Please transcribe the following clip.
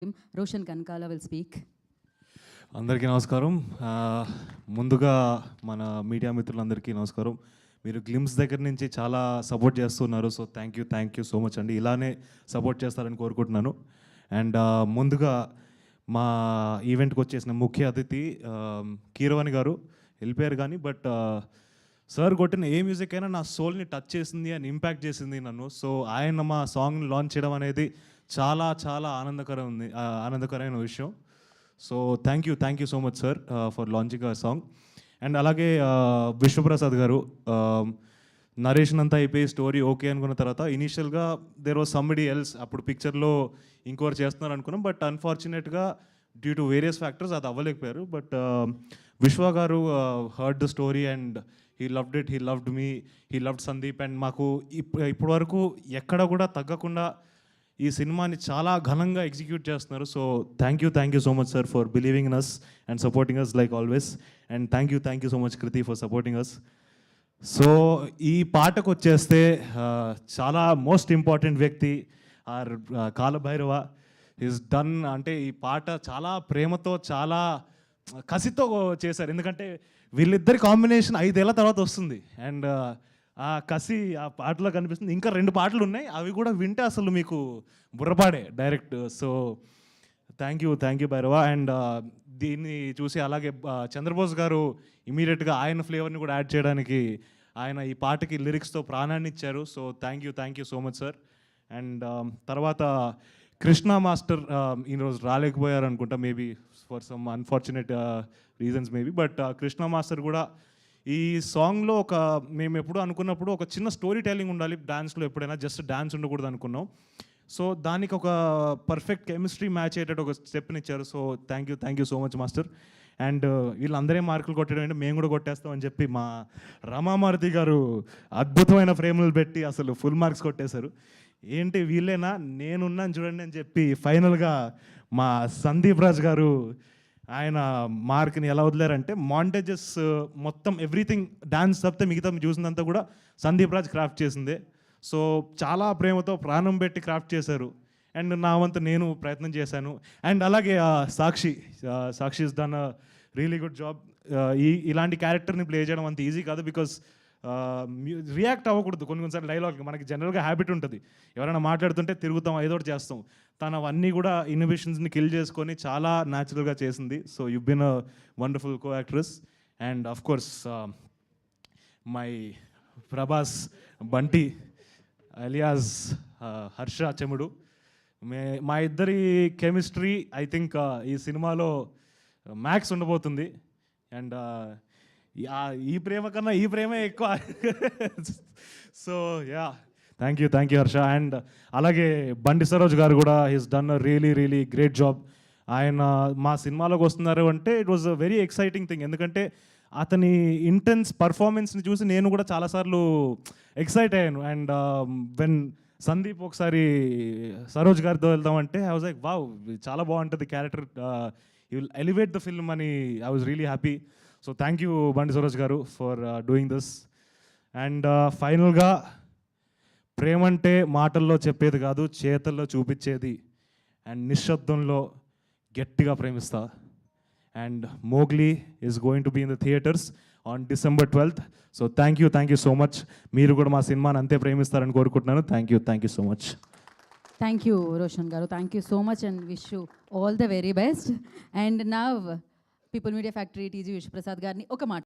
Roshan Kankala will speak. అందరికీ నమస్కారం. ముందుగా మన మీడియా మిత్రులందరికీ నమస్కారం. మీరు గ్లిమ్స్ దగ్గర నుంచి చాలా సపోర్ట్ చేస్తున్నారు. So thank you so much అండి. ఇలానే సపోర్ట్ చేస్తారని కోరుకుంటున్నాను. అండ్ ముందుగా మా ఈవెంట్కి వచ్చేసిన ముఖ్య అతిథి కీరవాణి గారు వెళ్ళిపోయారు కానీ బట్ సార్ కొట్టిన ఏ మ్యూజిక్ అయినా నా సోల్ని టచ్ చేసింది అండ్ ఇంపాక్ట్ చేసింది నన్ను. సో ఆయన మా సాంగ్ని లాంచ్ చేయడం అనేది చాలా చాలా ఆనందకరమైన విషయం. So thank you so much sir for launching a song. And అలాగే విశ్వప్రసాద్ గారు నరేషన్ అంతా అయిపోయి స్టోరీ ఓకే అనుకున్న తర్వాత ఇనీషియల్గా దేర్ వాజ్ సంబడి ఎల్స్, అప్పుడు పిక్చర్లో ఇంకోరు చేస్తున్నారు అనుకున్నాం. బట్ అన్ఫార్చునేట్గా డ్యూ టు వేరియస్ ఫ్యాక్టర్స్ అది అవ్వలేకపోయారు. బట్ విశ్వ గారు heard the story and he loved it, he loved me, he loved Sandeep. And మాకు ఇప్పటి వరకు ఎక్కడ కూడా తగ్గకుండా ఈ సినిమాని చాలా ఘనంగా ఎగ్జిక్యూట్ చేస్తున్నారు. So thank you so much sir for believing in us and supporting us like always. And thank you so much Kriti for supporting us. So ఈ పాటకు వచ్చేస్తే చాలా మోస్ట్ ఇంపార్టెంట్ వ్యక్తి ఆర్ కాలభైరవ ఈజ్ డన్. అంటే ఈ పాట చాలా ప్రేమతో చాలా కసితో చేశారు. ఎందుకంటే వీళ్ళిద్దరి కాంబినేషన్ 5 ఏళ్ల తర్వాత వస్తుంది. అండ్ ఆ కసి ఆ పాటలో కనిపిస్తుంది. ఇంకా 2 పాటలు ఉన్నాయి, అవి కూడా వింటే అసలు మీకు బుర్రపాడే direct. So thank you Bhairava. And దీన్ని చూసి అలాగే చంద్రబోస్ గారు ఇమీడియట్గా ఆయన ఫ్లేవర్ని కూడా యాడ్ చేయడానికి ఆయన ఈ పాటకి లిరిక్స్తో ప్రాణాన్ని ఇచ్చారు. So thank you so much sir. And తర్వాత కృష్ణ మాస్టర్ ఈరోజు రాలేకపోయారు అనుకుంటా, maybe for some unfortunate reasons maybe. But Krishna master కూడా ఈ సాంగ్లో మేము ఎప్పుడు అనుకున్నప్పుడు ఒక చిన్న స్టోరీ టెల్లింగ్ ఉండాలి డాన్స్లో, ఎప్పుడైనా జస్ట్ డాన్స్ ఉండకూడదు అనుకున్నాం. సో దానికి ఒక పర్ఫెక్ట్ కెమిస్ట్రీ మ్యాచ్ అయ్యేటట్టు ఒక స్టెప్ని ఇచ్చారు. So thank you so much master. And వీళ్ళందరే మార్కులు కొట్టడం అంటే మేము కూడా కొట్టేస్తామని చెప్పి మా రమామారుతి గారు అద్భుతమైన ఫ్రేములు పెట్టి అసలు ఫుల్ మార్క్స్ కొట్టేశారు. ఏంటి వీళ్ళేనా నేనున్నాను చూడండి అని చెప్పి ఫైనల్గా మా సందీప్ రాజ్ గారు ఆయన మార్క్ని ఎలా వదిలేరంటే మాంటేజెస్ మొత్తం ఎవ్రీథింగ్ డాన్స్ తప్పితే మిగతా చూసిందంతా కూడా సందీప్ రాజ్ క్రాఫ్ట్ చేసిందే. సో చాలా ప్రేమతో ప్రాణం పెట్టి క్రాఫ్ట్ చేశారు. అండ్ నా వంతు నేను ప్రయత్నం చేశాను. అండ్ అలాగే Sakshi is done a really good job. ఇలాంటి క్యారెక్టర్ని ప్లే చేయడం అంత ఈజీ కాదు. బికాస్ రియాక్ట్ అవ్వకూడదు కొన్నిసార్లు డైలాగ్కి. మనకి జనరల్గా హ్యాబిట్ ఉంటుంది, ఎవరైనా మాట్లాడుతుంటే తిరుగుతాం, ఏదో ఒకటి చేస్తాం. తను అవన్నీ కూడా ఇన్నోవేషన్స్ని కిల్ చేసుకొని చాలా న్యాచురల్గా చేసింది. So you been a wonderful co actress. And of course my Prabhas Bunty alias Harsha Chemudu, మా ఇద్దరి కెమిస్ట్రీ ఐ థింక్ ఈ సినిమాలో మ్యాక్స్ ఉండబోతుంది. అండ్ ఈ ప్రేమ కన్నా ఈ ప్రేమే ఎక్కువ. So yeah thank you Harsha. And అలాగే బండి సరోజ్ గారు కూడా he's done a really great job. ఆయన మా సినిమాలోకి వస్తున్నారు అంటే it was a very exciting thing. ఎందుకంటే అతని ఇంటెన్స్ పర్ఫార్మెన్స్ని చూసి నేను కూడా చాలాసార్లు ఎక్సైట్ అయ్యాను. అండ్ వెన్ సందీప్ ఒకసారి సరోజ్ గారితో వెళ్దామంటే ఐ వాజ్ లైక్ వావ్, చాలా బాగుంటుంది character, you will elevate the film అని I was really happy. So thank you Bandi Saroj గారు ఫర్ డూయింగ్ దిస్. అండ్ ఫైనల్గా ప్రేమంటే మాటల్లో చెప్పేది కాదు, చేతల్లో చూపించేది. అండ్ నిశ్శబ్దంలో గట్టిగా ప్రేమిస్తా. And Mowgli is going to be in the theatres on December 12th. So thank you so much. మీరు కూడా మా సినిమాని అంతే ప్రేమిస్తారని కోరుకుంటున్నాను. Thank you so much. Thank you, Roshan Garu. Thank you so much and wish you all the very best. And now, People Media Factory, TG Vishwaprasad Garni, oka మాట